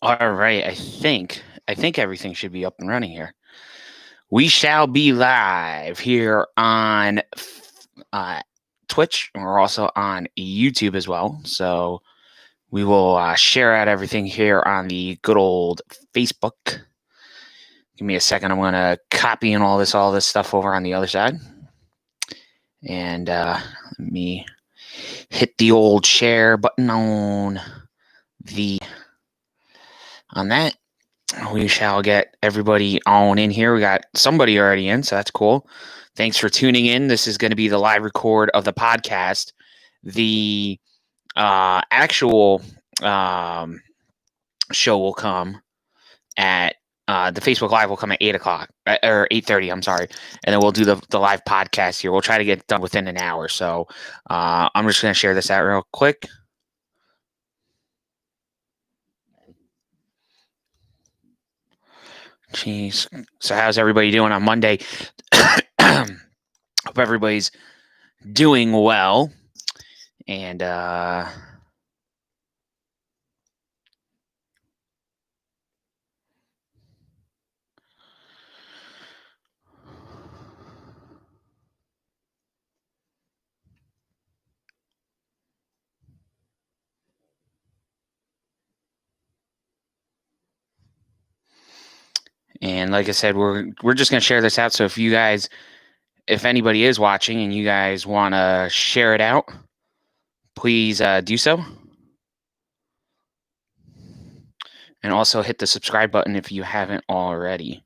All right, I think everything should be up and running here. We shall be live here on Twitch, and we're also on YouTube as well. So we will share out everything here on the good old Facebook. Give me a second. I'm going to copy and all this stuff over on the other side. And let me hit the old share button on that. We shall get everybody on in here. We got somebody already in, so that's cool. Thanks for tuning in. This is going to be the live record of the podcast. The actual show will come at the Facebook Live will come at 8 o'clock or 8:30. I'm sorry, and then we'll do the live podcast here. We'll try to get it done within an hour. So I'm just going to share this out real quick. Jeez. So how's everybody doing on Monday? Hope everybody's doing well. And like I said, we're just going to share this out. So if anybody is watching and you guys want to share it out, please do so. And also hit the subscribe button if you haven't already.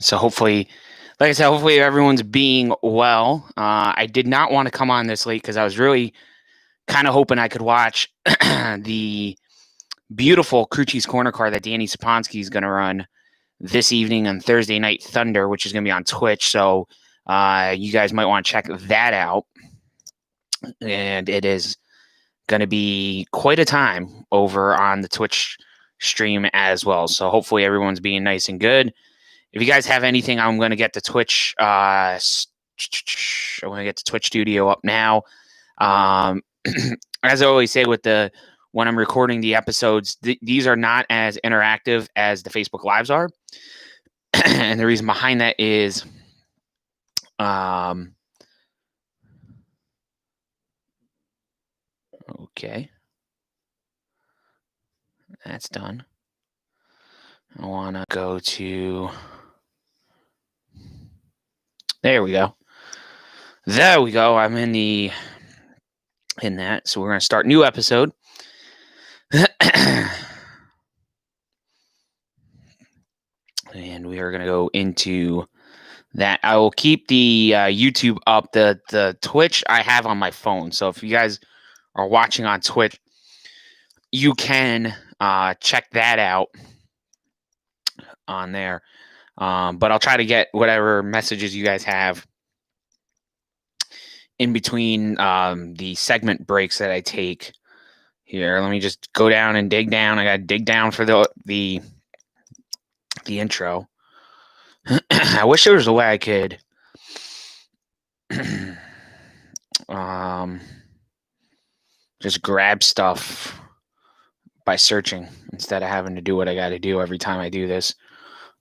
So hopefully, like I said, hopefully everyone's being well. I did not want to come on this late because I was really kind of hoping I could watch the beautiful Crew Cheese Corner card that Danny Saponsky is going to run this evening on Thursday Night Thunder, which is going to be on Twitch. So you guys might want to check that out. And it is going to be quite a time over on the Twitch stream as well. So hopefully everyone's being nice and good. If you guys have anything, I'm going to get the Twitch. I'm going to get the Twitch studio up now. As I always say, when I'm recording the episodes, these are not as interactive as the Facebook Lives are, and the reason behind that is, okay, that's done. I want to go to. There we go. I'm in that. So we're going to start a new episode. And we are going to go into that. I will keep the YouTube up. The Twitch I have on my phone. So if you guys are watching on Twitch, you can check that out on there. But I'll try to get whatever messages you guys have in between the segment breaks that I take here. Let me just go down and dig down. I got to dig down for the intro. I wish there was a way I could just grab stuff by searching instead of having to do what I got to do every time I do this.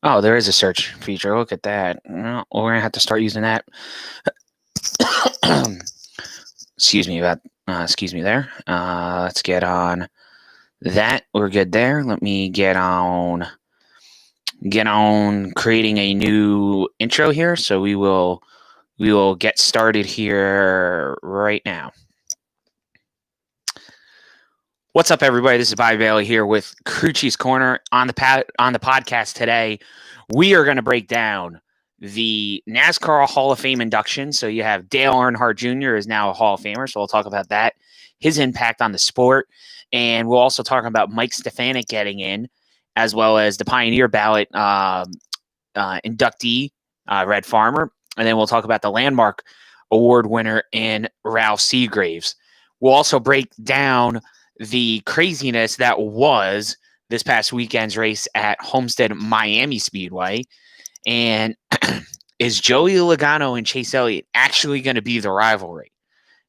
Oh, there is a search feature. Look at that. Well, we're going to have to start using that. Excuse me there. Let's get on that. We're good there. Let me get on creating a new intro here. So we will get started here right now. What's up, everybody? This is Bobby Bailey here with Crew Cheese Corner on the podcast today. We are going to break down the NASCAR Hall of Fame induction. So you have Dale Earnhardt Jr. is now a Hall of Famer. So we'll talk about that, his impact on the sport. And we'll also talk about Mike Stefanik getting in, as well as the Pioneer Ballot inductee Red Farmer. And then we'll talk about the Landmark Award winner in Ralph Seagraves. We'll also break down the craziness that was this past weekend's race at Homestead Miami Speedway. And is Joey Logano and Chase Elliott actually going to be the rivalry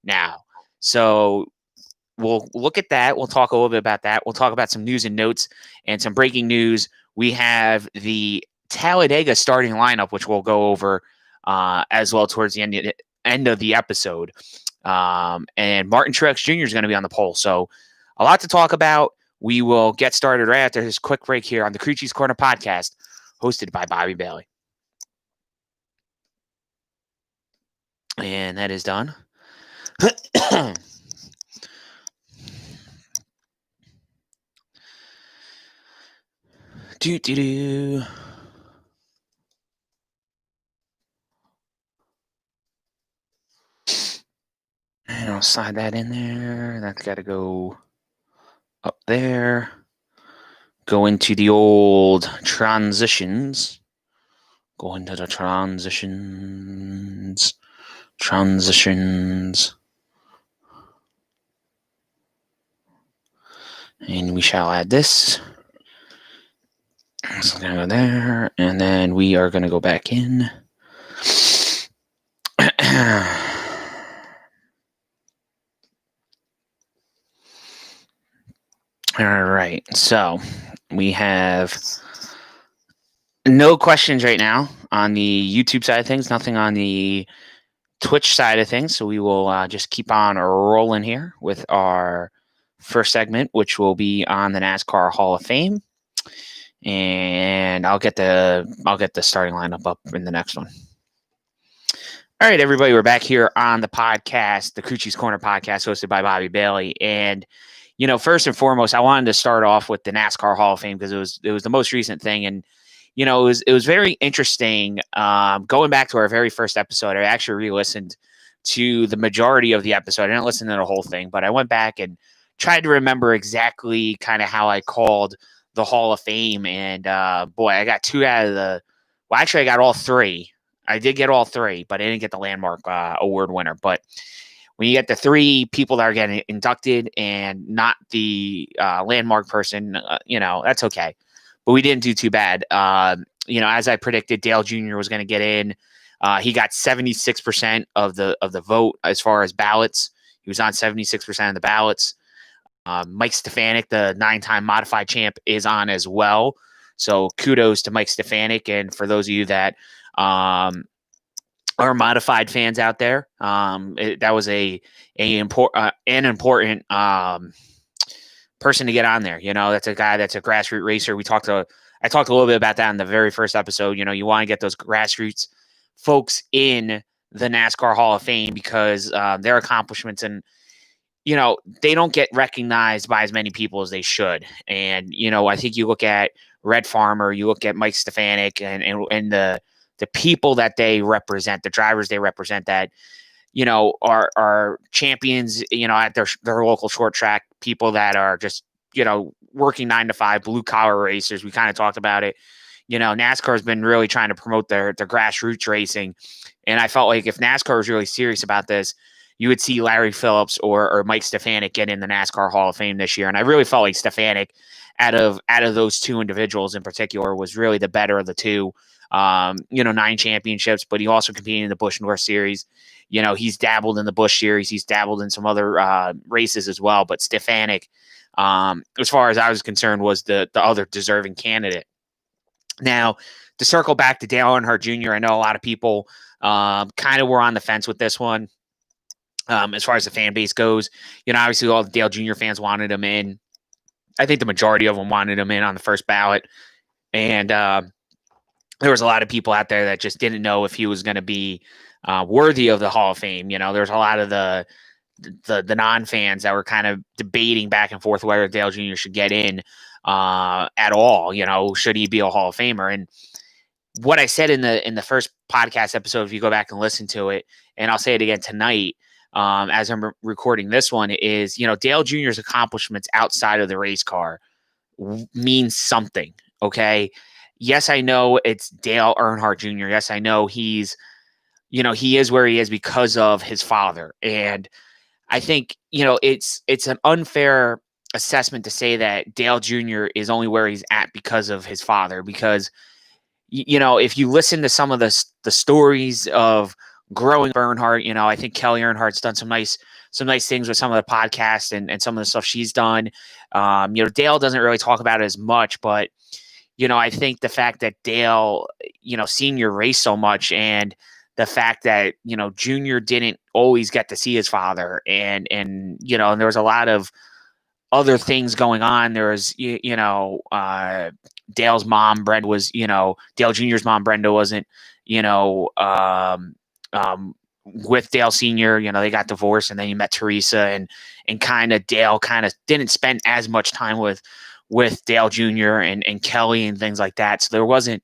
now? So we'll look at that. We'll talk a little bit about that. We'll talk about some news and notes and some breaking news. We have the Talladega starting lineup, which we'll go over as well towards the end of the episode. And Martin Truex Jr. is going to be on the pole. So a lot to talk about. We will get started right after this quick break here on the Crew Cheese Corner podcast, hosted by Bobby Bailey. And that is done. And I'll slide that in there. That's got to go up there. Go into the old transitions. Go into the transitions. And we shall add this. So we're going to go there. And then we are going to go back in. All right. So we have no questions right now on the YouTube side of things, nothing on the Twitch side of things. So we will just keep on rolling here with our first segment, which will be on the NASCAR Hall of Fame. And I'll get the starting lineup up in the next one. All right, everybody, we're back here on the podcast, the Crew Cheese Corner podcast, hosted by Bobby Bailey. And first and foremost, I wanted to start off with the NASCAR Hall of Fame because it was the most recent thing, and it was very interesting. Going back to our very first episode, I actually re-listened to the majority of the episode. I didn't listen to the whole thing, but I went back and tried to remember exactly kind of how I called the Hall of Fame. And boy, I got two out of the. Well, actually, I got all three. I did get all three, but I didn't get the Landmark Award winner. But when you get the three people that are getting inducted and not the Landmark person, that's okay. But we didn't do too bad. As I predicted, Dale Jr. was going to get in. He got 76% of the vote as far as ballots. He was on 76% of the ballots. Mike Stefanik, the 9-time modified champ, is on as well. So kudos to Mike Stefanik. And for those of you that are modified fans out there, that was an important person to get on there. That's a guy that's a grassroots racer. I talked a little bit about that in the very first episode. You want to get those grassroots folks in the NASCAR Hall of Fame because their accomplishments and they don't get recognized by as many people as they should. And I think you look at Red Farmer, you look at Mike Stefanik, and the people that they represent, the drivers they represent that are champions, at their local short track, people that are just, working 9 to 5, blue collar racers. We kind of talked about it. NASCAR has been really trying to promote their grassroots racing. And I felt like if NASCAR was really serious about this, you would see Larry Phillips or Mike Stefanik get in the NASCAR Hall of Fame this year. And I really felt like Stefanik, out of those two individuals in particular, was really the better of the two. 9 championships, but he also competed in the Busch North Series. He's dabbled in the Busch Series. He's dabbled in some other races as well. But Stefanik, as far as I was concerned, was the other deserving candidate. Now, to circle back to Dale Earnhardt Jr., I know a lot of people kind of were on the fence with this one as far as the fan base goes. Obviously all the Dale Jr. fans wanted him in. I think the majority of them wanted him in on the first ballot. And there was a lot of people out there that just didn't know if he was going to be worthy of the Hall of Fame. There's a lot of the non-fans that were kind of debating back and forth whether Dale Jr. should get in at all. Should he be a Hall of Famer? And what I said in the first podcast episode, if you go back and listen to it, and I'll say it again tonight as I'm recording this one, is Dale Jr.'s accomplishments outside of the race car means something. Okay. yes, I know it's Dale Earnhardt Jr. Yes, I know he's, he is where he is because of his father. And I think, it's an unfair assessment to say that Dale Jr. is only where he's at because of his father. Because, if you listen to some of the stories of growing Earnhardt, I think Kelly Earnhardt's done some nice things with some of the podcasts and some of the stuff she's done. Dale doesn't really talk about it as much, but I think the fact that Dale, senior raced so much, and the fact that, junior didn't always get to see his father, and there was a lot of other things going on. There was, Dale's mom, Brenda, was, Dale Jr.'s mom, Brenda, wasn't, with Dale Sr., they got divorced, and then you met Teresa, and kind of Dale kind of didn't spend as much time with Dale Jr. and Kelly and things like that. So there wasn't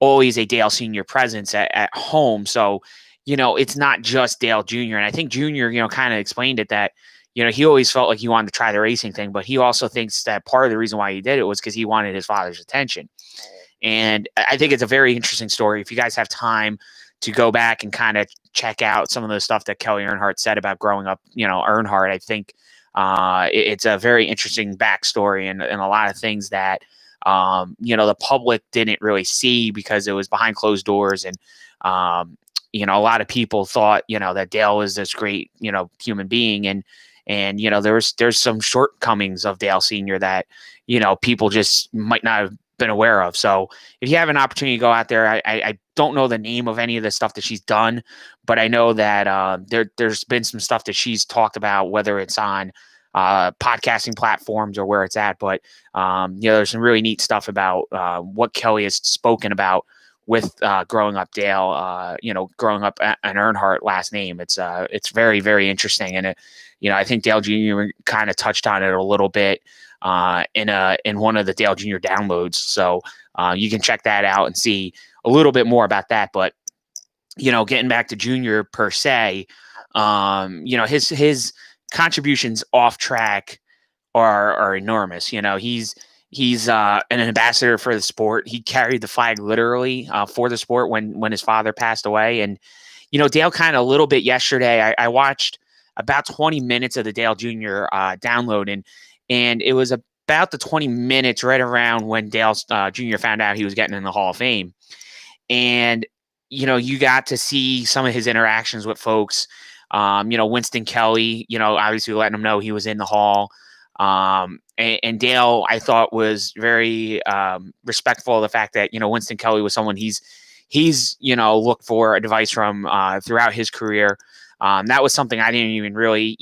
always a Dale Sr. presence at home. So, it's not just Dale Jr. And I think Jr., kind of explained it that, he always felt like he wanted to try the racing thing, but he also thinks that part of the reason why he did it was because he wanted his father's attention. And I think it's a very interesting story. If you guys have time to go back and kind of check out some of the stuff that Kelly Earnhardt said about growing up, Earnhardt, I think it's a very interesting backstory and a lot of things that, the public didn't really see because it was behind closed doors. And, a lot of people thought, that Dale was this great, human being. And there's some shortcomings of Dale Sr. that, people just might not have been aware of. So if you have an opportunity to go out there, I don't know the name of any of the stuff that she's done, but I know that there's been some stuff that she's talked about, whether it's on podcasting platforms or where it's at. But there's some really neat stuff about what Kelly has spoken about with growing up Dale, growing up an Earnhardt last name. It's very, very interesting. And I think Dale Jr. kind of touched on it a little bit in one of the Dale Jr. downloads. So you can check that out and see a little bit more about that. But, getting back to Jr. per se, his contributions off track are enormous. He's an ambassador for the sport. He carried the flag literally for the sport when his father passed away. And, Dale kind of a little bit yesterday, I watched about 20 minutes of the Dale Jr. Download, and it was about the 20 minutes right around when Dale Jr. found out he was getting in the Hall of Fame. And, you got to see some of his interactions with folks. Winston Kelly, obviously letting him know he was in the Hall. And Dale, I thought, was very respectful of the fact that, Winston Kelly was someone he's looked for advice from throughout his career. That was something I didn't even really,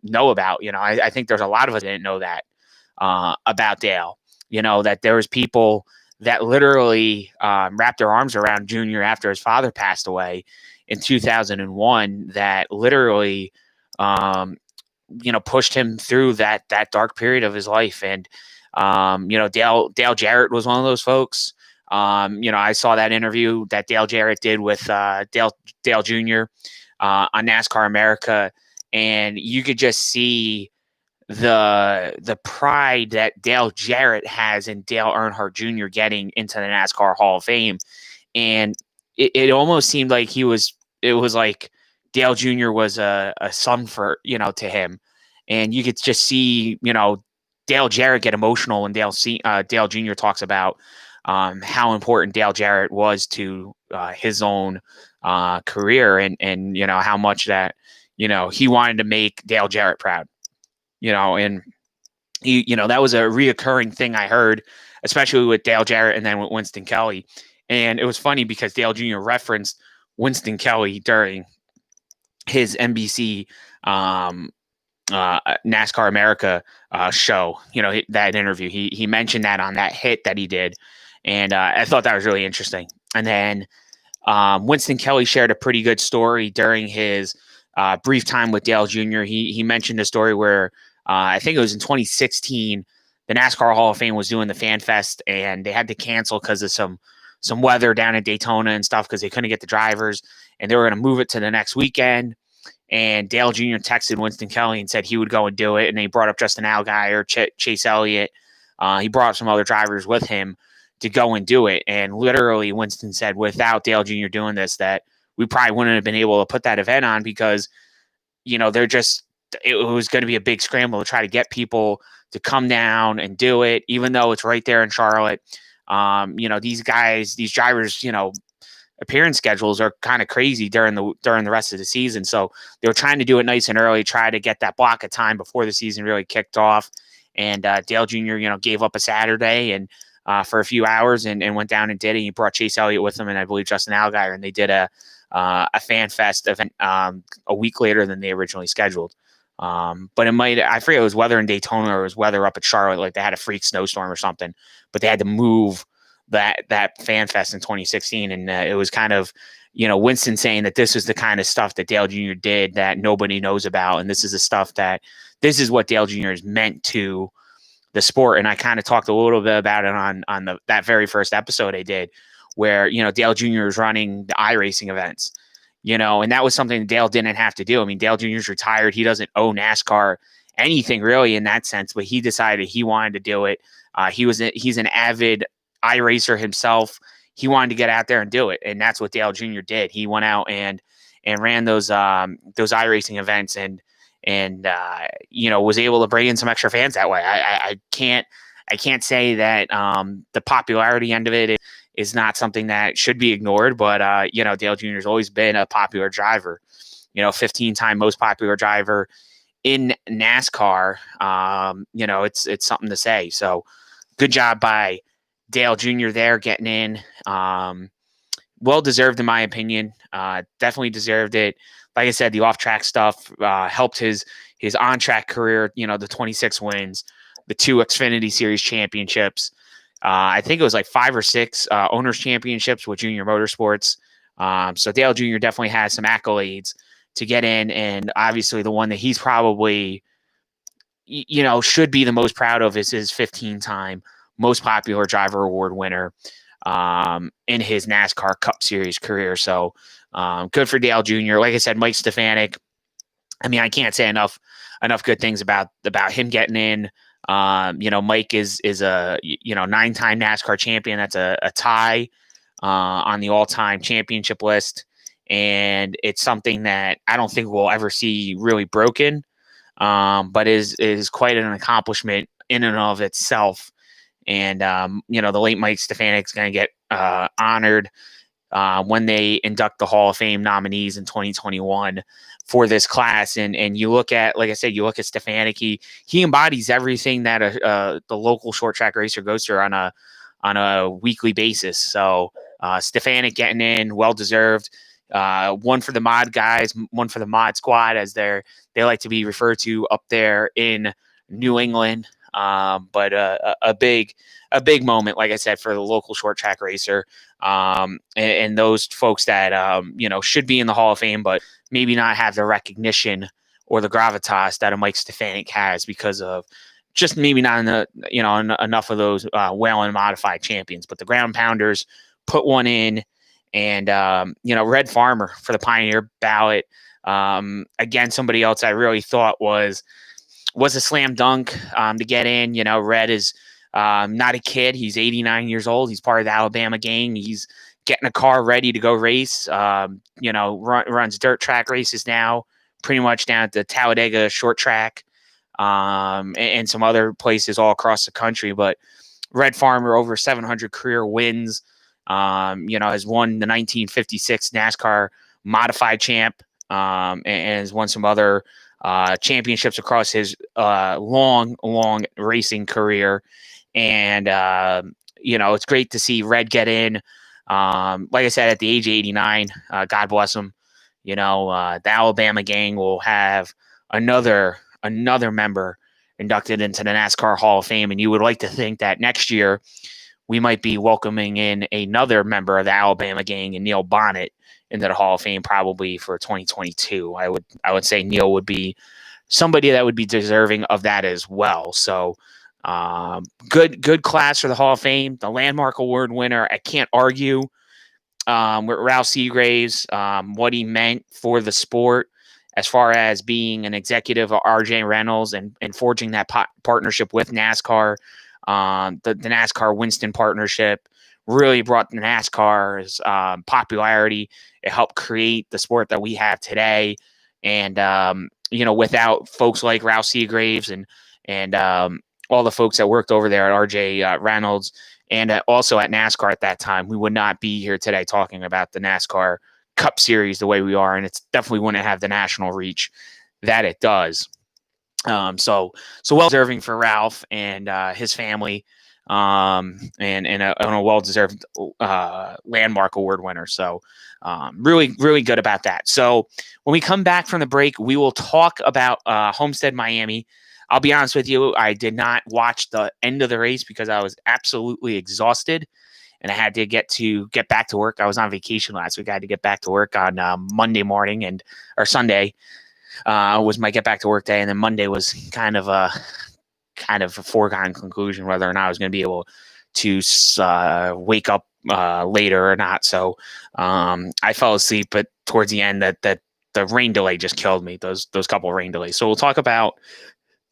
know about. I think there's a lot of us that didn't know that about Dale, that there was people that literally wrapped their arms around Junior after his father passed away in 2001, that literally, pushed him through that dark period of his life. And, Dale Jarrett was one of those folks. I saw that interview that Dale Jarrett did with Dale Jr. On NASCAR America, and you could just see the pride that Dale Jarrett has in Dale Earnhardt Jr. getting into the NASCAR Hall of Fame. And it almost seemed like it was like Dale Jr. was a son for, to him. And you could just see, Dale Jarrett get emotional when Dale Jr. talks about how important Dale Jarrett was to his own career, and how much that, he wanted to make Dale Jarrett proud, and that was a reoccurring thing I heard, especially with Dale Jarrett and then with Winston Kelly. And it was funny because Dale Jr. referenced Winston Kelly during his NBC NASCAR America show, that interview. He mentioned that on that hit that he did. And I thought that was really interesting. And then Winston Kelly shared a pretty good story during his brief time with Dale Jr. He mentioned a story where I think it was in 2016, the NASCAR Hall of Fame was doing the Fan Fest, and they had to cancel because of some weather down in Daytona and stuff, because they couldn't get the drivers, and they were going to move it to the next weekend. And Dale Jr. texted Winston Kelly and said he would go and do it. And they brought up Justin Allgaier, Chase Elliott. He brought some other drivers with him to go and do it. And literally Winston said, without Dale Jr. doing this, that we probably wouldn't have been able to put that event on because, it was going to be a big scramble to try to get people to come down and do it, even though it's right there in Charlotte. These drivers, appearance schedules are kind of crazy during the rest of the season. So they were trying to do it nice and early, try to get that block of time before the season really kicked off. And Dale Jr., gave up a Saturday and for a few hours and went down and did it. He brought Chase Elliott with him and I believe Justin Allgaier, and they did a fan fest event a week later than they originally scheduled. But I forget, it was weather in Daytona or it was weather up at Charlotte. Like they had a freak snowstorm or something, but they had to move that fan fest in 2016. And it was kind of, Winston saying that this is the kind of stuff that Dale Jr. did that nobody knows about. And this is the stuff this is what Dale Jr. has meant to the sport. And I kind of talked a little bit about it on that very first episode I did where, Dale Jr. is running the iRacing events, and that was something Dale didn't have to do. I mean, Dale Jr. is retired. He doesn't owe NASCAR anything really in that sense, but he decided he wanted to do it. He's an avid iRacer himself. He wanted to get out there and do it. And that's what Dale Jr. did. He went out and ran those iRacing events and was able to bring in some extra fans that way. I can't say that the popularity end of it is not something that should be ignored, but Dale Jr. has always been a popular driver, 15-time most popular driver in NASCAR. It's something to say. So good job by Dale Jr. there getting in. Well deserved in my opinion. Definitely deserved it. Like I said, the off-track stuff helped his on-track career, the 26 wins, the 2 Xfinity Series championships. I think it was like 5 or 6 owners championships with Junior Motorsports. So Dale Jr. definitely has some accolades to get in. And obviously the one that he's probably, should be the most proud of is his 15-time most popular driver award winner in his NASCAR Cup Series career. So good for Dale Jr. Like I said, Mike Stefanik. I mean, I can't say enough good things about him getting in. Mike is a 9-time NASCAR champion. That's a tie on the all-time championship list, and it's something that I don't think we'll ever see really broken. But is quite an accomplishment in and of itself. And the late Mike Stefanik is going to get honored when they induct the Hall of Fame nominees in 2021 for this class. And you look at, like I said, Stefanik. He embodies everything that the local short track racer goes through on a weekly basis. So Stefanik getting in, well deserved. One for the mod guys, one for the mod squad, as they like to be referred to up there in New England. But a big moment, like I said, for the local short track racer, and those folks that should be in the Hall of Fame, but maybe not have the recognition or the gravitas that a Mike Stefanik has because of just maybe not enough of those well and modified champions. But the ground pounders put one in, and Red Farmer for the Pioneer ballot. Again, somebody else I really thought was a slam dunk to get in. Red is not a kid. He's 89 years old. He's part of the Alabama gang. He's getting a car ready to go race. Runs dirt track races now, pretty much down at the Talladega short track and some other places all across the country. But Red Farmer, over 700 career wins, has won the 1956 NASCAR modified champ and has won some other championships across his long racing career. And it's great to see Red get in. Like I said, at the age of 89, God bless him. The Alabama gang will have another member inducted into the NASCAR Hall of Fame, and you would like to think that next year we might be welcoming in another member of the Alabama gang and Neil Bonnet into the Hall of Fame, probably for 2022. I would say Neil would be somebody that would be deserving of that as well. So good class for the Hall of Fame. The Landmark Award winner, I can't argue with Ralph Seagraves, what he meant for the sport as far as being an executive of RJ Reynolds and forging that partnership with NASCAR. The NASCAR Winston partnership really brought the NASCAR's popularity. It helped create the sport that we have today. And, without folks like Ralph Seagraves and all the folks that worked over there at RJ Reynolds and also at NASCAR at that time, we would not be here today talking about the NASCAR Cup Series the way we are. And it's definitely wouldn't have the national reach that it does. So well deserving for Ralph and his family, and a well-deserved landmark award winner. So really, really good about that. So when we come back from the break, we will talk about Homestead Miami. I'll be honest with you, I did not watch the end of the race because I was absolutely exhausted, and I had to get back to work. I was on vacation last week. I had to get back to work on Monday morning or Sunday. Was my get back to work day, and then Monday was kind of a foregone conclusion whether or not I was going to be able to wake up later or not. So I fell asleep, but towards the end, that the rain delay just killed me. Those couple of rain delays. So we'll talk about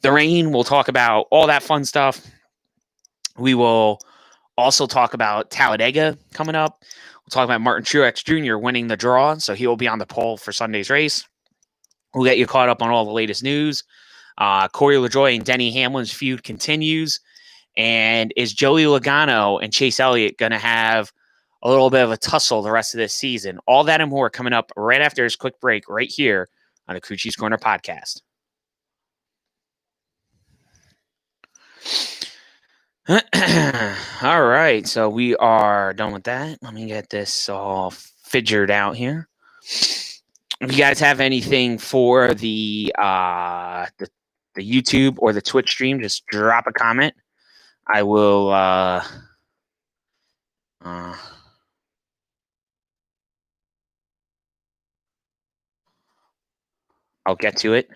the rain. We'll talk about all that fun stuff. We will also talk about Talladega coming up. We'll talk about Martin Truex Jr. winning the draw, so he will be on the pole for Sunday's race. We'll get you caught up on all the latest news. Corey LaJoie and Denny Hamlin's feud continues. And is Joey Logano and Chase Elliott going to have a little bit of a tussle the rest of this season? All that and more coming up right after this quick break right here on the Crew Chiefs Corner podcast. All right, so we are done with that. Let me get this all figured out here. If you guys have anything for the YouTube or the Twitch stream, just drop a comment. I will I'll get to it.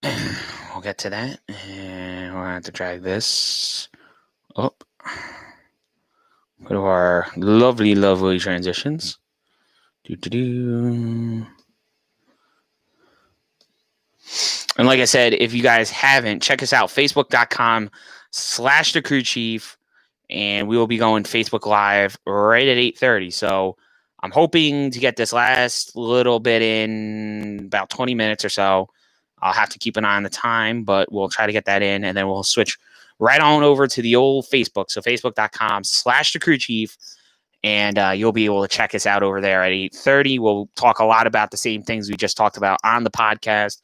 We'll get to that, and we'll have to drag this up. Go to our lovely transitions. And like I said, if you guys haven't, check us out, facebook.com/thecrewchief, and we will be going Facebook Live right at 8:30. So I'm hoping to get this last little bit in about 20 minutes or so. I'll have to keep an eye on the time, but we'll try to get that in, and then we'll switch right on over to the old Facebook. So facebook.com/thecrewchief, and you'll be able to check us out over there at 8:30. We'll talk a lot about the same things we just talked about on the podcast.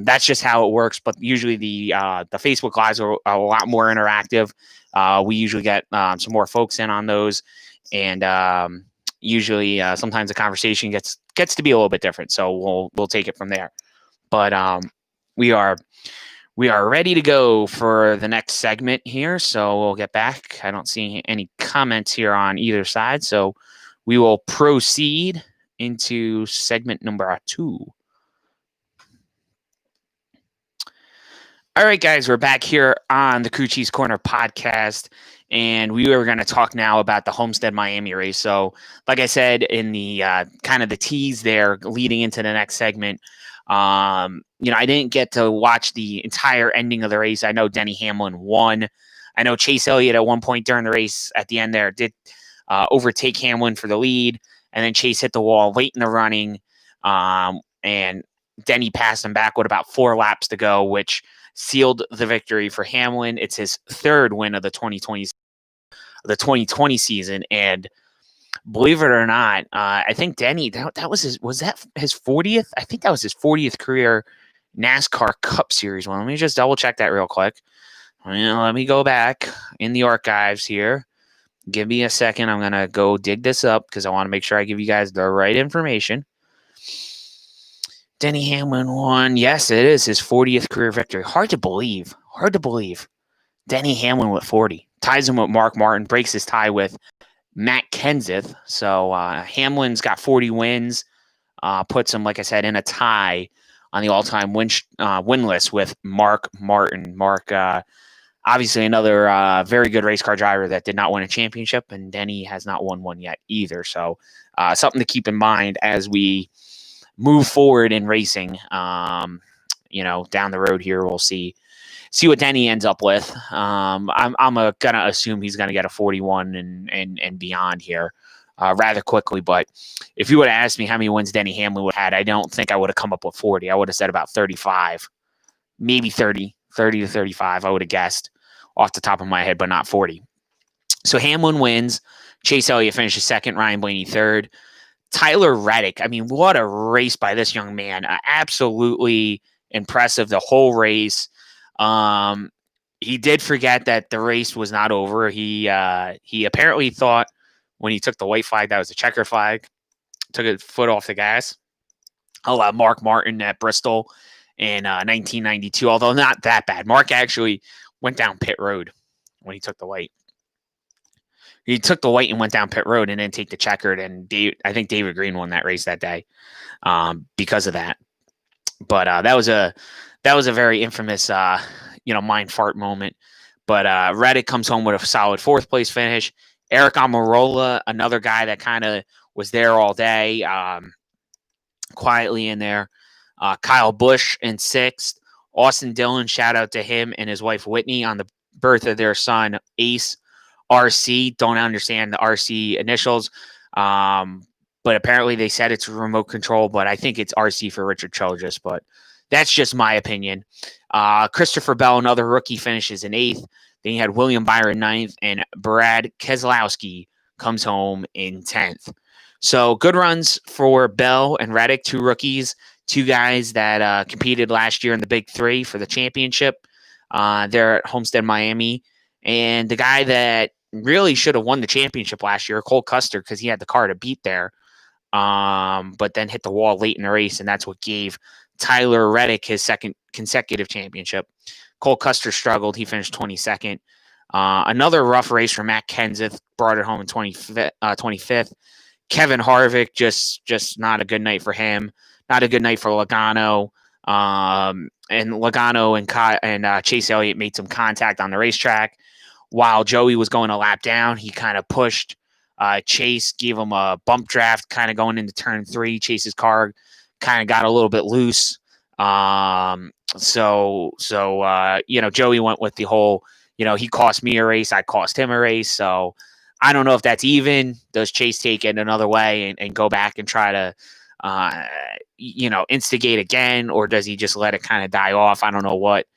That's just how it works. But usually the Facebook Lives are a lot more interactive. We usually get some more folks in on those, and usually sometimes the conversation gets to be a little bit different. So we'll take it from there. But we are ready to go for the next segment here. So we'll get back. I don't see any comments here on either side. So we will proceed into segment number 2. All right, guys, we're back here on the Crew Chiefs Corner podcast, and we are going to talk now about the Homestead Miami race. So, like I said in the kind of the tease there leading into the next segment, I didn't get to watch the entire ending of the race. I know Denny Hamlin won. I know Chase Elliott at one point during the race at the end there did overtake Hamlin for the lead, and then Chase hit the wall late in the running, and Denny passed him back with about 4 laps to go, which sealed the victory for Hamlin. It's his 3rd win of the 2020 season, and believe it or not, I think Denny, that was his 40th? I think that was his 40th career NASCAR Cup Series one. Let me just double check that real quick. Let me go back in the archives here. Give me a second. I'm going to go dig this up because I want to make sure I give you guys the right information. Denny Hamlin won. Yes, it is his 40th career victory. Hard to believe. Denny Hamlin with 40. Ties him with Mark Martin. Breaks his tie with Matt Kenseth. So Hamlin's got 40 wins. Puts him, like I said, in a tie on the all-time win list with Mark Martin. Mark, obviously another very good race car driver that did not win a championship, and Denny has not won one yet either. So something to keep in mind as we move forward in racing. Down the road here, we'll see what Denny ends up with. I'm gonna assume he's gonna get a 41 and beyond here rather quickly. But if you would have asked me how many wins Denny Hamlin would have had, I don't think I would have come up with 40. I would have said about 35, maybe 30 to 35. I would have guessed off the top of my head, but not 40. So Hamlin wins. Chase Elliott finishes second. Ryan Blaney third. Tyler Reddick. I mean, what a race by this young man. Absolutely impressive the whole race. He did forget that the race was not over. He apparently thought when he took the white flag that was a checker flag. Took a foot off the gas. A la Mark Martin at Bristol in 1992, although not that bad. Mark actually went down pit road when he took the white. He took the white and went down pit road and then take the checkered. And I think David Green won that race that day because of that. But that was a very infamous, mind fart moment. But Reddick comes home with a solid fourth place finish. Eric Almirola, another guy that kind of was there all day, quietly in there. Kyle Busch in sixth. Austin Dillon, shout out to him and his wife Whitney on the birth of their son Ace. RC, don't understand the RC initials, but apparently they said it's remote control, but I think it's RC for Richard Childress, but that's just my opinion. Christopher Bell, another rookie, finishes in eighth. Then you had William Byron ninth, and Brad Keselowski comes home in 10th. So good runs for Bell and Reddick, two rookies, two guys that competed last year in the Big Three for the championship. They're at Homestead, Miami. And the guy that really should have won the championship last year, Cole Custer, because he had the car to beat there, but then hit the wall late in the race, and that's what gave Tyler Reddick his second consecutive championship. Cole Custer struggled. He finished 22nd. Another rough race for Matt Kenseth, brought it home in 25th. Kevin Harvick, just not a good night for him. Not a good night for Logano. And Logano and Chase Elliott made some contact on the racetrack. While Joey was going a lap down, he kind of pushed Chase, gave him a bump draft kind of going into turn 3. Chase's car kind of got a little bit loose. So Joey went with the whole, he cost me a race, I cost him a race. So I don't know if that's even. Does Chase take it another way and go back and try to instigate again, or does he just let it kind of die off? I don't know what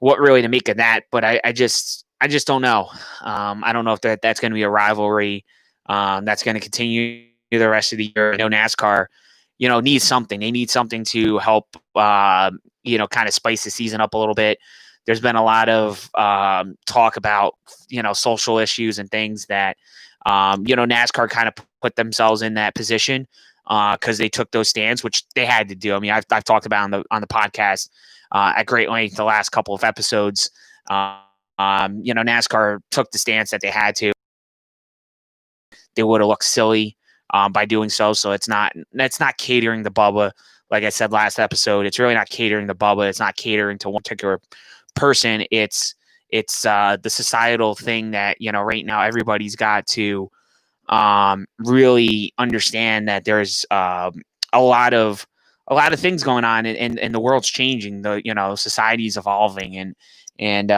really to make of that, but I just don't know. I don't know if that's going to be a rivalry that's going to continue the rest of the year. I know NASCAR, needs something. They need something to help, kind of spice the season up a little bit. There's been a lot of talk about, social issues and things that, NASCAR kind of put themselves in that position because they took those stands, which they had to do. I mean, I've talked about on the podcast at great length the last couple of episodes. NASCAR took the stance that they had to. They would have looked silly by doing so. So it's not catering to Bubba. Like I said last episode, it's really not catering to Bubba. It's not catering to one particular person. It's the societal thing that, right now everybody's got to really understand that there's a lot of things going on and the world's changing. The, society's evolving and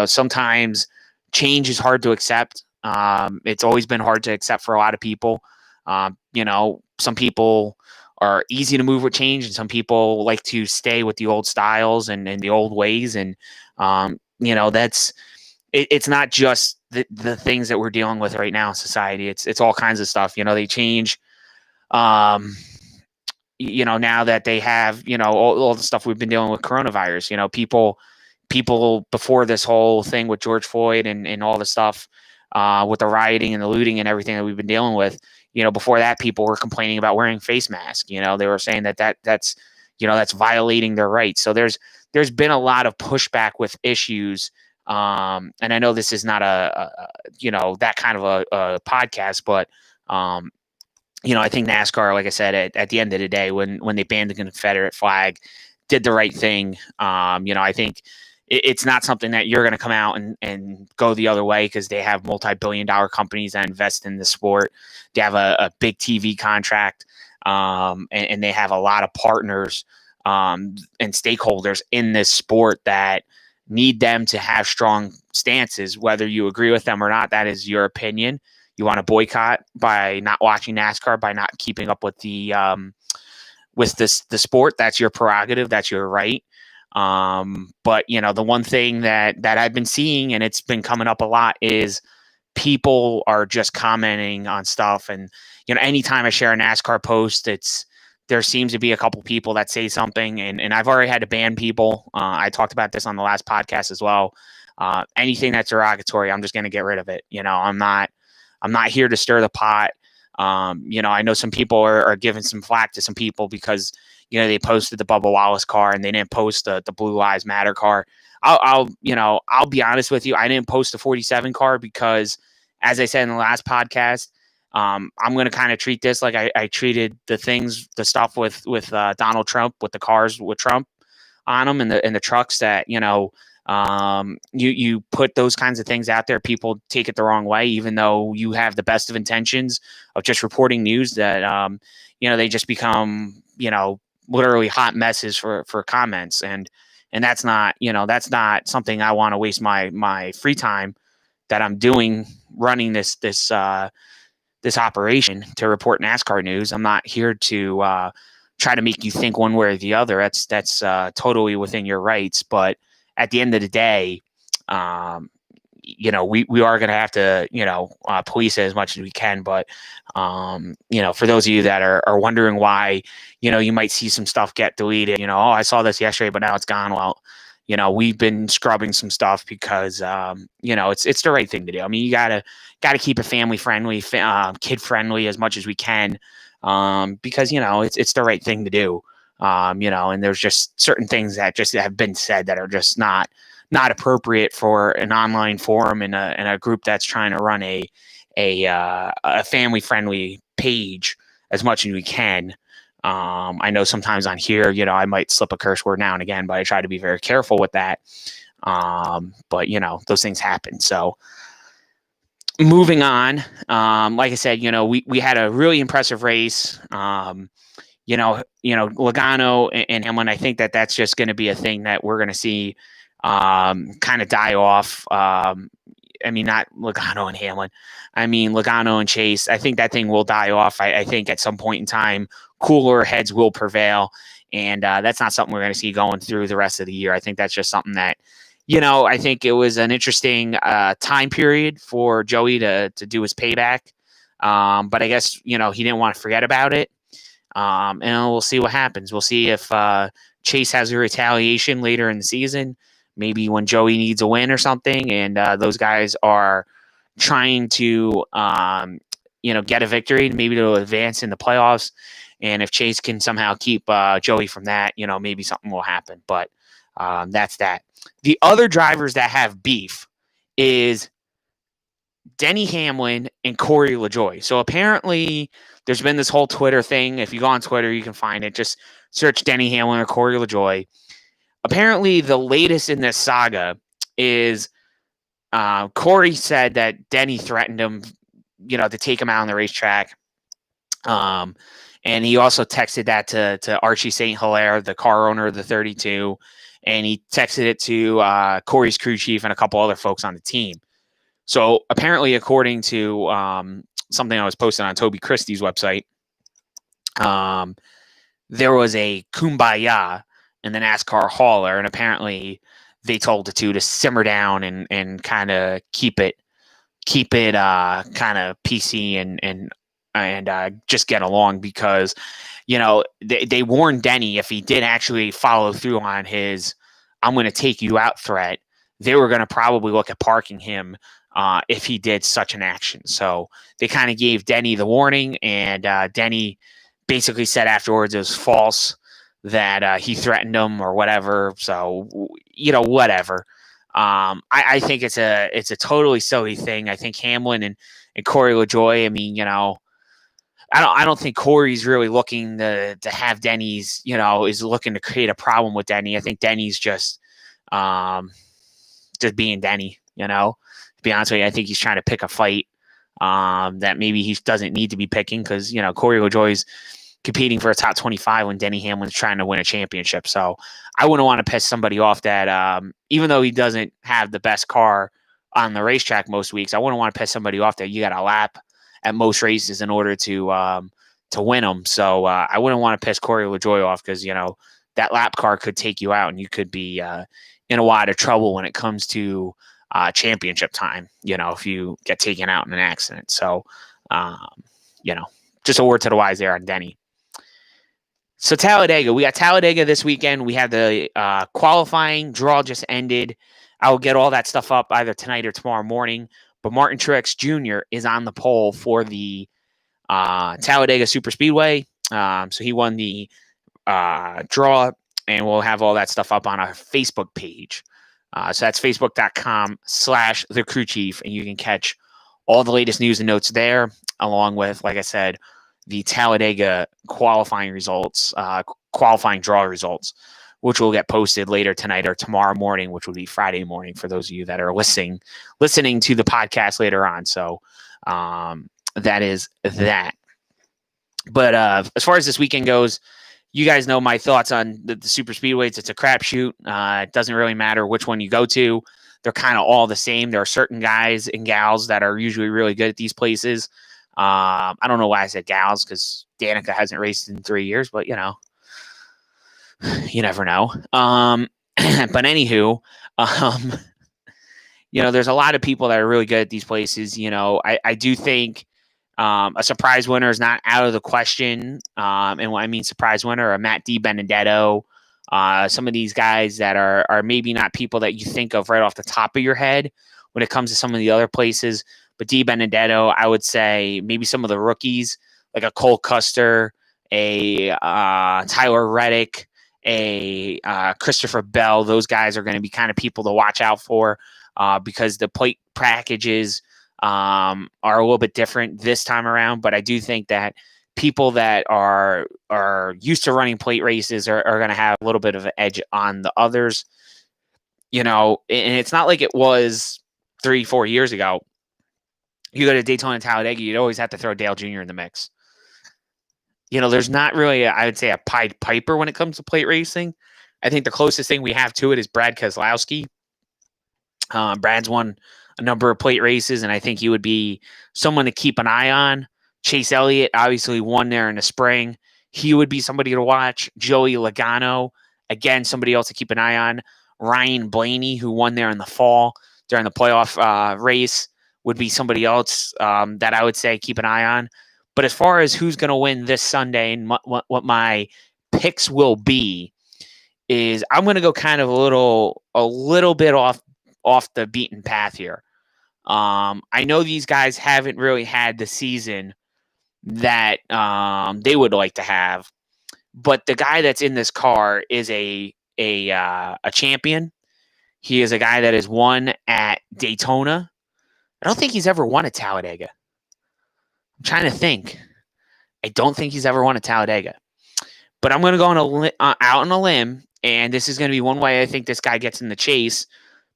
sometimes change is hard to accept. It's always been hard to accept for a lot of people. Some people are easy to move with change, and some people like to stay with the old styles and the old ways. And, it's not just the things that we're dealing with right now in society. It's all kinds of stuff. They change, now that they have, all the stuff we've been dealing with coronavirus, people before this whole thing with George Floyd and all the stuff with the rioting and the looting and everything that we've been dealing with, before that, people were complaining about wearing face masks. They were saying that's violating their rights. So there's been a lot of pushback with issues. And I know this is not that kind of a podcast, but, I think NASCAR, like I said, at the end of the day, when they banned the Confederate flag, did the right thing. I think it's not something that you're going to come out and go the other way because they have multi-billion-dollar companies that invest in the sport. They have a big TV contract. and they have a lot of partners and stakeholders in this sport that need them to have strong stances. Whether you agree with them or not, that is your opinion. You want to boycott by not watching NASCAR, by not keeping up with the sport. That's your prerogative. That's your right. But the one thing that I've been seeing, and it's been coming up a lot, is people are just commenting on stuff. And anytime I share a NASCAR post, there seems to be a couple people that say something, and I've already had to ban people. I talked about this on the last podcast as well. Anything that's derogatory, I'm just going to get rid of it. I'm not here to stir the pot. I know some people are giving some flack to some people because they posted the Bubba Wallace car and they didn't post the Blue Lives Matter car. I'll be honest with you. I didn't post the 47 car because, as I said in the last podcast, I'm going to kind of treat this like I treated the stuff with Donald Trump, with the cars with Trump on them, and the trucks that, you put those kinds of things out there. People take it the wrong way, even though you have the best of intentions of just reporting news that, they just become, literally hot messes for comments. And that's not something I want to waste my free time that I'm doing running this operation to report NASCAR news. I'm not here to try to make you think one way or the other. That's totally within your rights. But at the end of the day, we are going to have to, police it as much as we can. But, for those of you that are wondering why, you might see some stuff get deleted, oh, I saw this yesterday, but now it's gone. Well, we've been scrubbing some stuff because, it's the right thing to do. I mean, you gotta keep it family friendly, kid friendly as much as we can, because, it's the right thing to do. And there's just certain things that just have been said that are just not appropriate for an online forum and a group that's trying to run a family friendly page as much as we can. I know sometimes on here, I might slip a curse word now and again, but I try to be very careful with that. But those things happen. So moving on, like I said, we had a really impressive race. Logano and Hamlin, I think that's just going to be a thing that we're going to see kind of die off. I mean, not Logano and Hamlin. I mean, Logano and Chase. I think that thing will die off. I think at some point in time, cooler heads will prevail. And that's not something we're going to see going through the rest of the year. I think that's just something that, I think it was an interesting time period for Joey to do his payback. But I guess, he didn't want to forget about it. And we'll see what happens. We'll see if Chase has a retaliation later in the season, maybe when Joey needs a win or something, and those guys are trying to, get a victory, maybe to advance in the playoffs. And if Chase can somehow keep Joey from that, maybe something will happen. But that's that. The other drivers that have beef is Denny Hamlin and Corey LaJoie. So apparently there's been this whole Twitter thing. If you go on Twitter, you can find it. Just search Denny Hamlin or Corey LaJoie. Apparently the latest in this saga is Corey said that Denny threatened him, to take him out on the racetrack. And he also texted that to Archie St. Hilaire, the car owner of the 32. And he texted it to Corey's crew chief and a couple other folks on the team. So apparently, according to something I was posting on Toby Christie's website, there was a kumbaya in the NASCAR hauler, and apparently they told the two to simmer down and kind of keep it kind of PC and just get along, because they warned Denny if he did actually follow through on his "I'm going to take you out" threat, they were going to probably look at parking him if he did such an action. So they kind of gave Denny the warning, and Denny basically said afterwards it was false, that he threatened him or whatever. So, whatever. I think it's a totally silly thing. I think Hamlin and Corey LaJoie, I mean, I don't think Corey's really looking to have Denny's, is looking to create a problem with Denny. I think Denny's just being Denny, to be honest with you. I think he's trying to pick a fight that maybe he doesn't need to be picking, because, Corey LaJoie's, competing for a top 25 when Denny Hamlin's trying to win a championship. So I wouldn't want to piss somebody off that, even though he doesn't have the best car on the racetrack most weeks, I wouldn't want to piss somebody off that you got a lap at most races in order to win them. So I wouldn't want to piss Corey LaJoie off because, that lap car could take you out and you could be in a lot of trouble when it comes to championship time, if you get taken out in an accident. So, just a word to the wise there on Denny. So Talladega, we got Talladega this weekend. We have the qualifying draw just ended. I will get all that stuff up either tonight or tomorrow morning. But Martin Truex Jr. is on the pole for the Talladega Superspeedway. So he won the draw, and we'll have all that stuff up on our Facebook page. So that's facebook.com/The Crew Chief, and you can catch all the latest news and notes there, along with, like I said, the Talladega qualifying results, qualifying draw results, which will get posted later tonight or tomorrow morning, which will be Friday morning for those of you that are listening to the podcast later on. So that is that. But as far as this weekend goes, you guys know my thoughts on the super speedways. It's a crapshoot. It doesn't really matter which one you go to. They're kind of all the same. There are certain guys and gals that are usually really good at these places. I don't know why I said gals, because Danica hasn't raced in 3 years, but you never know. But anywho, there's a lot of people that are really good at these places. I do think a surprise winner is not out of the question. And when I mean surprise winner, a Matt DiBenedetto, some of these guys that are maybe not people that you think of right off the top of your head when it comes to some of the other places. But DiBenedetto, I would say maybe some of the rookies, like a Cole Custer, a Tyler Reddick, a Christopher Bell. Those guys are going to be kind of people to watch out for because the plate packages are a little bit different this time around. But I do think that people that are used to running plate races are going to have a little bit of an edge on the others. And it's not like it was 3-4 years ago. You go to Daytona and Talladega, you'd always have to throw Dale Jr. in the mix. There's not really, I would say, a Pied Piper when it comes to plate racing. I think the closest thing we have to it is Brad Keselowski. Brad's won a number of plate races, and I think he would be someone to keep an eye on. Chase Elliott obviously won there in the spring. He would be somebody to watch. Joey Logano, again, somebody else to keep an eye on. Ryan Blaney, who won there in the fall during the playoff race, would be somebody else that I would say keep an eye on. But as far as who's going to win this Sunday and what my picks will be, is I'm going to go kind of a little bit off the beaten path here. I know these guys haven't really had the season that they would like to have, but the guy that's in this car is a champion. He is a guy that has won at Daytona. I don't think he's ever won at Talladega. I'm trying to think. I don't think he's ever won at Talladega. But I'm going to go out on a limb, and this is going to be one way I think this guy gets in the chase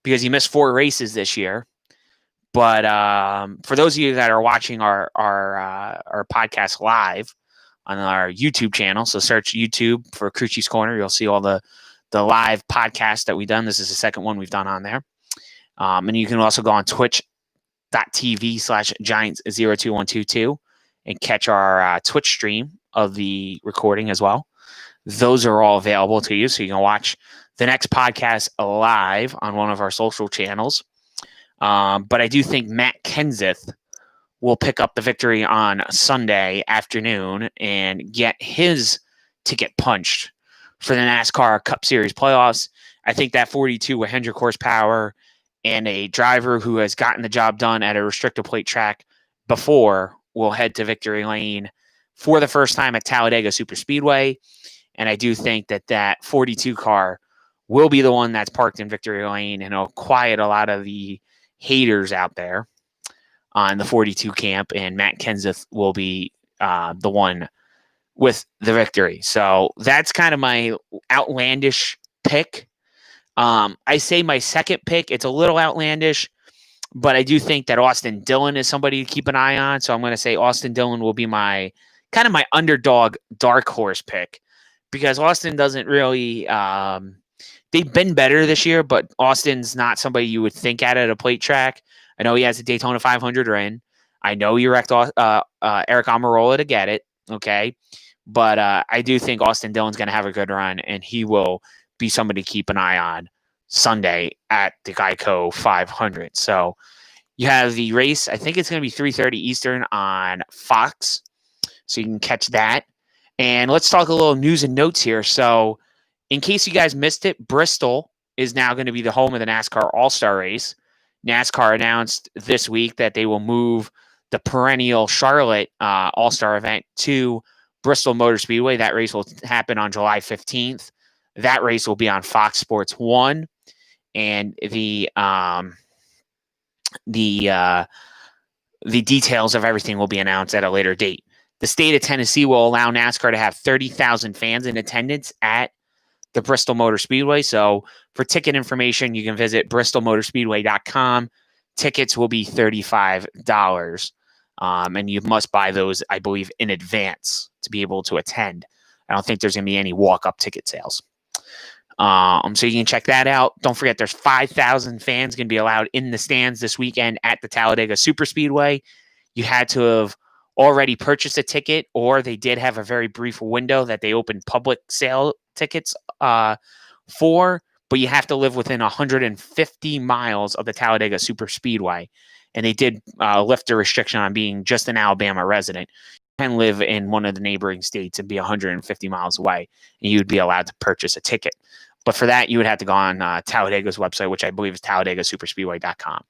because he missed 4 races this year. But for those of you that are watching our podcast live on our YouTube channel, so search YouTube for Crew Chief's Corner. You'll see all the live podcasts that we've done. This is the second one we've done on there. And you can also go on twitch.tv/Giants02122 and catch our Twitch stream of the recording as well. Those are all available to you, so you can watch the next podcast live on one of our social channels. But I do think Matt Kenseth will pick up the victory on Sunday afternoon and get his ticket punched for the NASCAR Cup Series playoffs. I think that 42 with Hendrick horsepower and a driver who has gotten the job done at a restricted plate track before will head to victory lane for the first time at Talladega Superspeedway. And I do think that 42 car will be the one that's parked in victory lane and it'll quiet a lot of the haters out there on the 42 camp. And Matt Kenseth will be the one with the victory. So that's kind of my outlandish pick. I say my second pick, it's a little outlandish, but I do think that Austin Dillon is somebody to keep an eye on. So I'm going to say Austin Dillon will be my kind of my underdog dark horse pick, because Austin doesn't really. They've been better this year, but Austin's not somebody you would think at a plate track. I know he has a Daytona 500 run. I know you wrecked Eric Almirola to get it. Okay. But I do think Austin Dillon's going to have a good run, and he will be somebody to keep an eye on Sunday at the Geico 500. So you have the race. I think it's going to be 3:30 Eastern on Fox, so you can catch that. And let's talk a little news and notes here. So in case you guys missed it, Bristol is now going to be the home of the NASCAR All-Star Race. NASCAR announced this week that they will move the perennial Charlotte All-Star event to Bristol Motor Speedway. That race will happen on July 15th. That race will be on Fox Sports 1. And the details of everything will be announced at a later date. The state of Tennessee will allow NASCAR to have 30,000 fans in attendance at the Bristol Motor Speedway. So for ticket information, you can visit bristolmotorspeedway.com. Tickets will be $35. And you must buy those, I believe, in advance to be able to attend. I don't think there's going to be any walk-up ticket sales. So you can check that out. Don't forget, there's 5,000 fans going to be allowed in the stands this weekend at the Talladega Superspeedway. You had to have already purchased a ticket, or they did have a very brief window that they opened public sale tickets for, but you have to live within 150 miles of the Talladega Superspeedway. And they did lift the restriction on being just an Alabama resident. You can live in one of the neighboring states and be 150 miles away, and you'd be allowed to purchase a ticket. But for that, you would have to go on Talladega's website, which I believe is TalladagaSuperspeedway.com.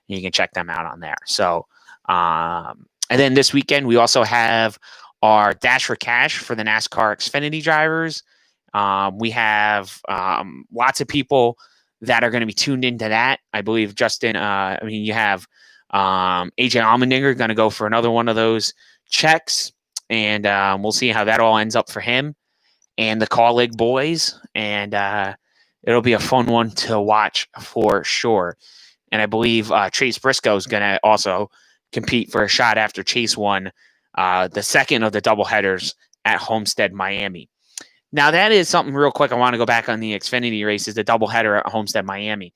And you can check them out on there. So, and then this weekend, we also have our Dash for Cash for the NASCAR Xfinity drivers. We have lots of people that are going to be tuned into that. I believe Justin, you have AJ Allmendinger going to go for another one of those checks, and we'll see how that all ends up for him and the Colleague boys, and it'll be a fun one to watch for sure. And I believe Chase Briscoe is going to also compete for a shot after Chase won the second of the doubleheaders at Homestead, Miami. Now, that is something real quick. I want to go back on the Xfinity races, the doubleheader at Homestead, Miami.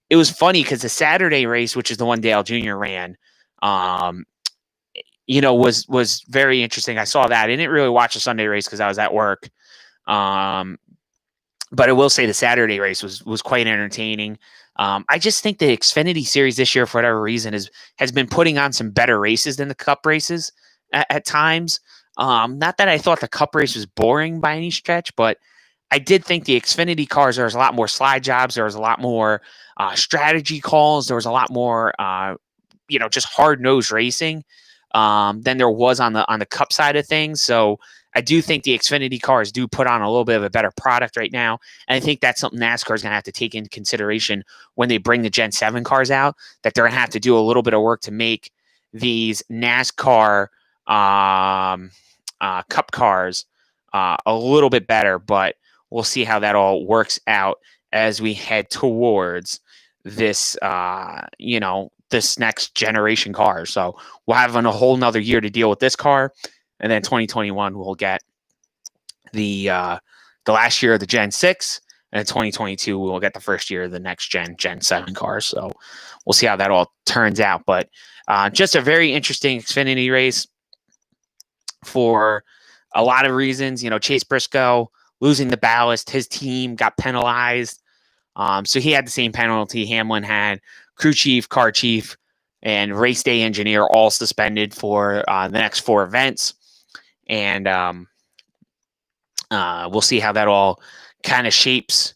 It was funny because the Saturday race, which is the one Dale Jr. ran, was very interesting. I saw that. I didn't really watch the Sunday race because I was at work. But I will say the Saturday race was quite entertaining. I just think the Xfinity series this year, for whatever reason, has been putting on some better races than the Cup races at times. Not that I thought the Cup race was boring by any stretch, but I did think the Xfinity cars, there was a lot more slide jobs. There was a lot more strategy calls. There was a lot more, just hard-nosed racing than there was on the Cup side of things. So I do think the Xfinity cars do put on a little bit of a better product right now. And I think that's something NASCAR is going to have to take into consideration when they bring the Gen 7 cars out, that they're going to have to do a little bit of work to make these NASCAR Cup cars a little bit better. But we'll see how that all works out as we head towards this, this next generation car. So we'll have a whole nother year to deal with this car. And then 2021, we'll get the last year of the Gen 6. And in 2022, we'll get the first year of the next Gen 7 cars. So we'll see how that all turns out. But just a very interesting Xfinity race for a lot of reasons. Chase Briscoe losing the ballast. His team got penalized. So he had the same penalty Hamlin had. Crew chief, car chief, and race day engineer all suspended for the next 4 events. And we'll see how that all kind of shapes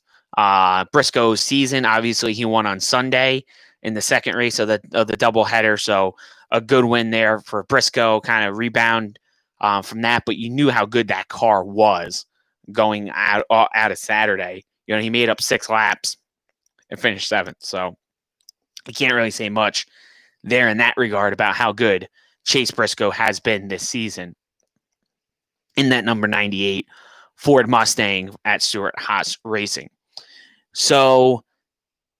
Briscoe's season. Obviously, he won on Sunday in the second race of the doubleheader. So a good win there for Briscoe, kind of rebound from that. But you knew how good that car was going out of Saturday. He made up 6 laps and finished 7th. So I can't really say much there in that regard about how good Chase Briscoe has been this season in that number 98 Ford Mustang at Stewart-Haas Racing. So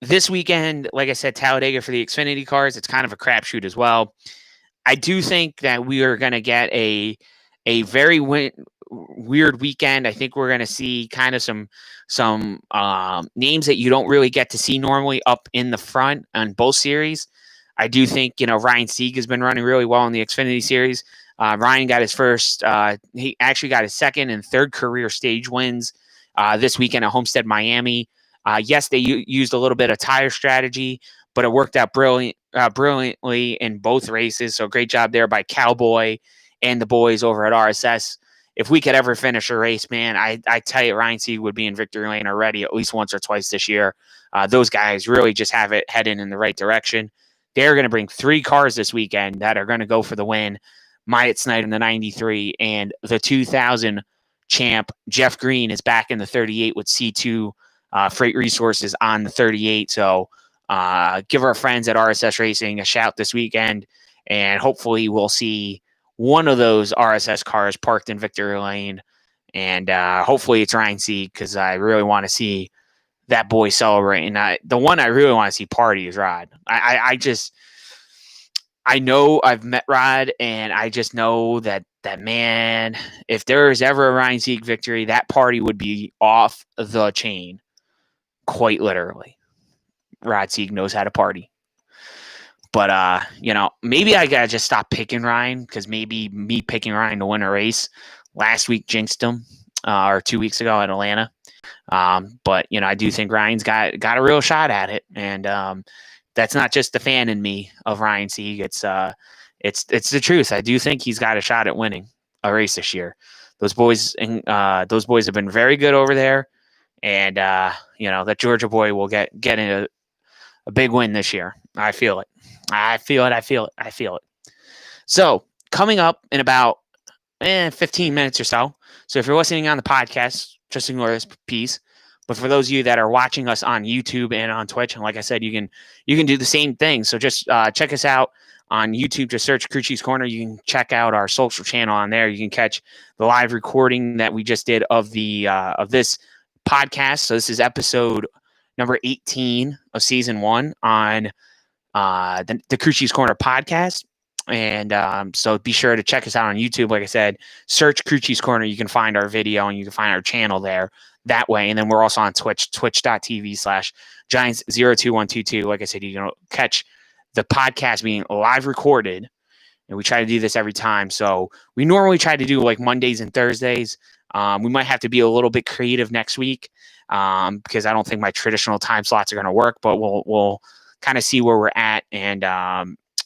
this weekend, like I said, Talladega for the Xfinity cars, it's kind of a crapshoot as well. I do think that we are going to get a a very weird weekend. I think we're going to see kind of some names that you don't really get to see normally up in the front on both series. I do think, Ryan Sieg has been running really well in the Xfinity Series. Ryan got his first, he actually got his second and third career stage wins this weekend at Homestead, Miami. Yes, they used a little bit of tire strategy, but it worked out brilliantly in both races. So great job there by Cowboy and the boys over at RSS. If we could ever finish a race, man, I tell you, Ryan Sieg would be in victory lane already at least once or twice this year. Those guys really just have it heading in the right direction. They're going to bring 3 cars this weekend that are going to go for the win. Myatt Snight in the 93 and the 2000 champ Jeff Green is back in the 38 with C2 Freight Resources on the 38. So give our friends at RSS Racing a shout this weekend, and hopefully we'll see one of those RSS cars parked in victory lane, and hopefully it's Ryan Sieg, because I really want to see that boy celebrating. The one I really want to see party is Rod. I know I've met Rod, and I just know that man, if there is ever a Ryan Sieg victory, that party would be off the chain, quite literally. Rod Sieg knows how to party. But, maybe I got to just stop picking Ryan, because maybe me picking Ryan to win a race last week jinxed him, or 2 weeks ago at Atlanta. But, I do think Ryan's got a real shot at it. And that's not just the fan in me of Ryan Sieg. It's the truth. I do think he's got a shot at winning a race this year. Those boys have been very good over there. And, that Georgia boy will get in a big win this year. I feel it. So coming up in about 15 minutes or so. So if you're listening on the podcast, just ignore this piece. But for those of you that are watching us on YouTube and on Twitch, and like I said, you can do the same thing. So just check us out on YouTube. Just search Crew Chief's Corner. You can check out our social channel on there. You can catch the live recording that we just did of this podcast. So this is episode number 18 of season 1 on the Crew Chief's Corner podcast. And so be sure to check us out on YouTube. Like I said, search Crew Chief's Corner. You can find our video and you can find our channel there that way. And then we're also on Twitch, twitch.tv/Giants02122. Like I said, you can catch the podcast being live recorded. And we try to do this every time. So we normally try to do like Mondays and Thursdays. We might have to be a little bit creative next week because I don't think my traditional time slots are going to work. But we'll kind of see where we're at, and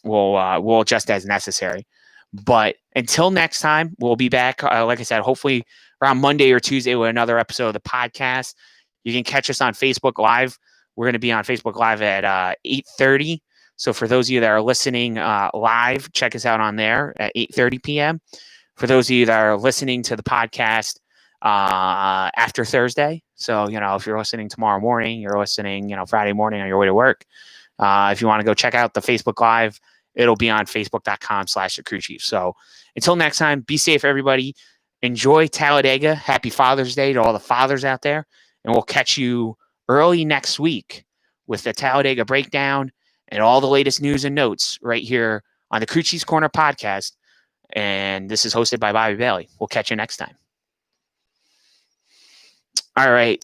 we'll adjust as necessary. But until next time, we'll be back. Like I said, hopefully around Monday or Tuesday with another episode of the podcast. You can catch us on Facebook Live. We're going to be on Facebook Live at 8:30. So for those of you that are listening live, check us out on there at 8:30 p.m. For those of you that are listening to the podcast after Thursday, so, if you're listening tomorrow morning, you're listening, Friday morning on your way to work. If you want to go check out the Facebook Live, it'll be on facebook.com/thecrewchief. So until next time, be safe, everybody. Enjoy Talladega. Happy Father's Day to all the fathers out there. And we'll catch you early next week with the Talladega breakdown and all the latest news and notes right here on the Crew Chief's Corner podcast. And this is hosted by Bobby Bailey. We'll catch you next time. All right.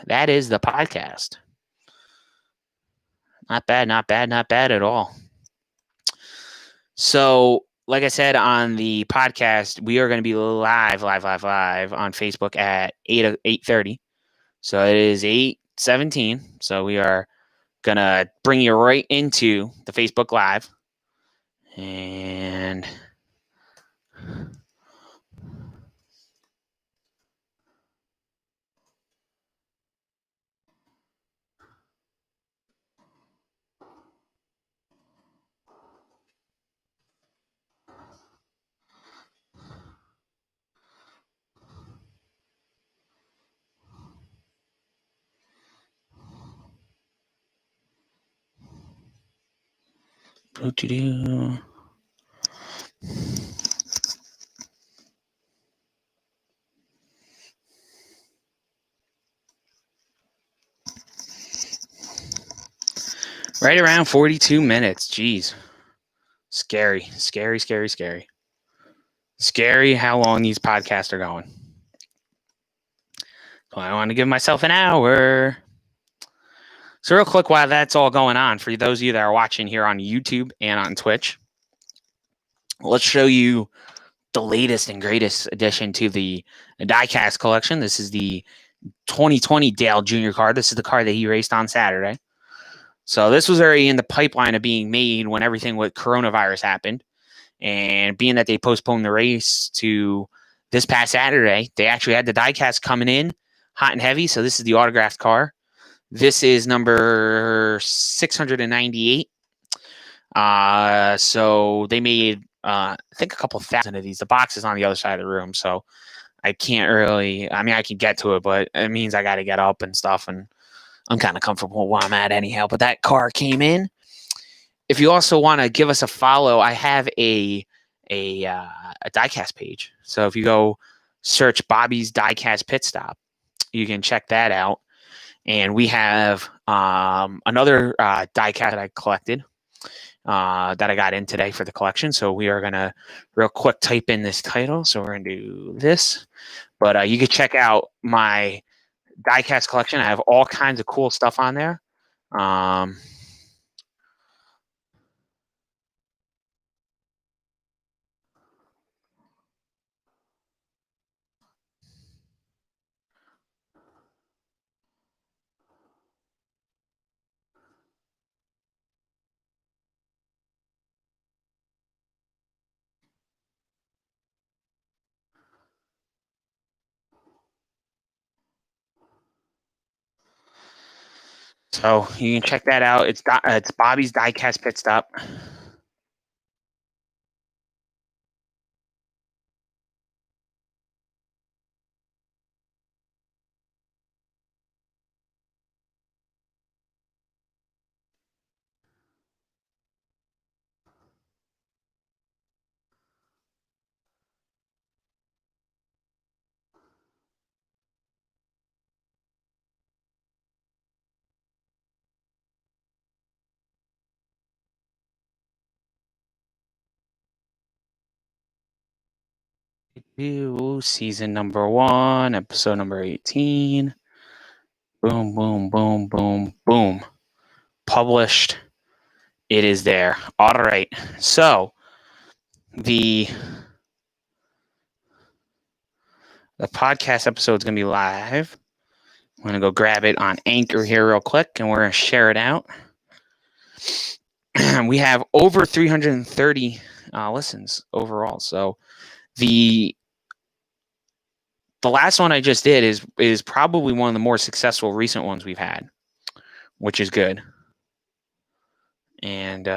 That is the podcast. Not bad at all. So, like I said on the podcast, we are going to be live on Facebook at 8:30. So it is 8:17. So we are going to bring you right into the Facebook Live. And right around 42 minutes. Jeez. Scary. Scary how long these podcasts are going. So I want to give myself an hour. So real quick, while that's all going on, for those of you that are watching here on YouTube and on Twitch, let's show you the latest and greatest addition to the diecast collection. This is the 2020 Dale Jr. card. This is the card that he raced on Saturday. So this was already in the pipeline of being made when everything with coronavirus happened. And being that they postponed the race to this past Saturday, they actually had the diecast coming in hot and heavy. So this is the autographed car. This is number 698. So they made, I think, a couple thousand of these. The box is on the other side of the room, so I can't really. I mean, I can get to it, but it means I got to get up and stuff, and I'm kind of comfortable where I'm at anyhow. But that car came in. If you also want to give us a follow, I have a diecast page. So if you go search Bobby's Diecast Pit Stop, you can check that out. And we have another diecast that I collected that I got in today for the collection. So we are going to real quick type in this title. So we're going to do this. But you can check out my diecast collection. I have all kinds of cool stuff on there. So you can check that out. It's Bobby's Diecast Pit Stop. Season number 1, episode number 18. Boom, boom, boom, boom, boom. Published. It is there. All right. So the podcast episode is going to be live. I'm going to go grab it on Anchor here real quick, and we're going to share it out. We have over 330 listens overall. So the last one I just did is probably one of the more successful recent ones we've had, which is good. And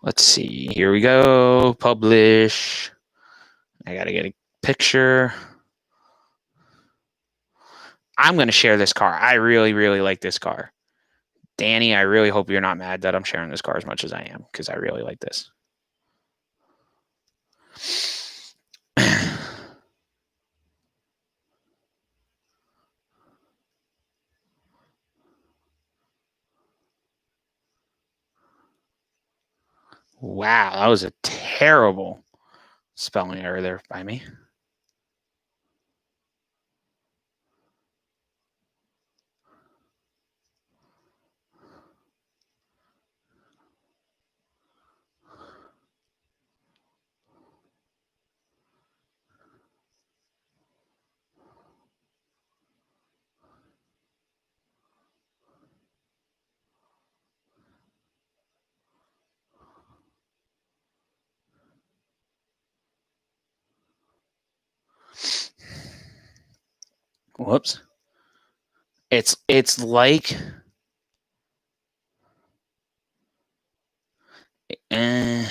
let's see. Here we go. Publish. I got to get a picture. I'm going to share this car. I really, really like this car. Danny, I really hope you're not mad that I'm sharing this car as much as I am, because I really like this. Wow, that was a terrible spelling error there by me. Whoops. It's like is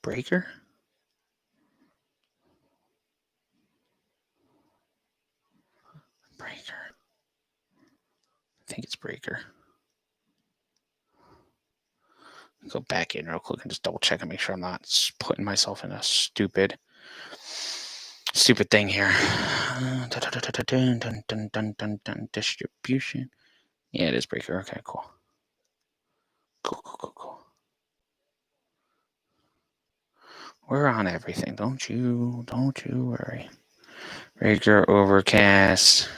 breaker? Breaker. I think it's breaker. Go back in real quick and just double check and make sure I'm not putting myself in a stupid. Stupid thing here. Distribution. Yeah, it is breaker. Okay, cool. Cool. We're on everything. Don't you worry. Breaker, overcast,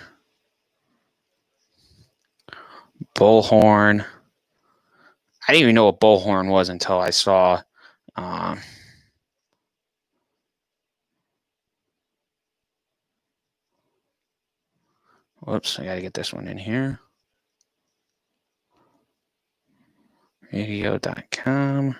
bullhorn. I didn't even know what bullhorn was until I saw. Whoops, I got to get this one in here. Radio.com.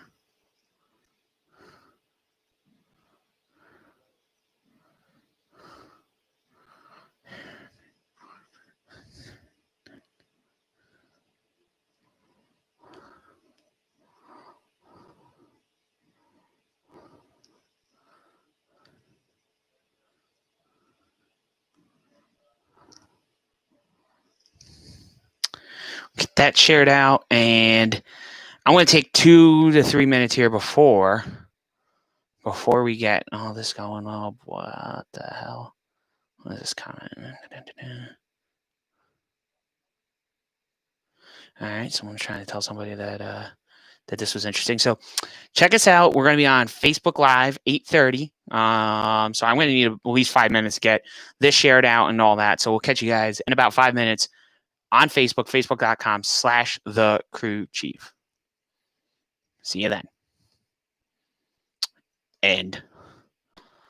Get that shared out, and I'm going to take 2 to 3 minutes here before we get all this going. Oh, what the hell? What is this comment? All right, someone's trying to tell somebody that this was interesting. So check us out. We're going to be on Facebook Live, 8:30. So I'm going to need at least 5 minutes to get this shared out and all that. So we'll catch you guys in about 5 minutes on Facebook, facebook.com/thecrewchief. See you then. End.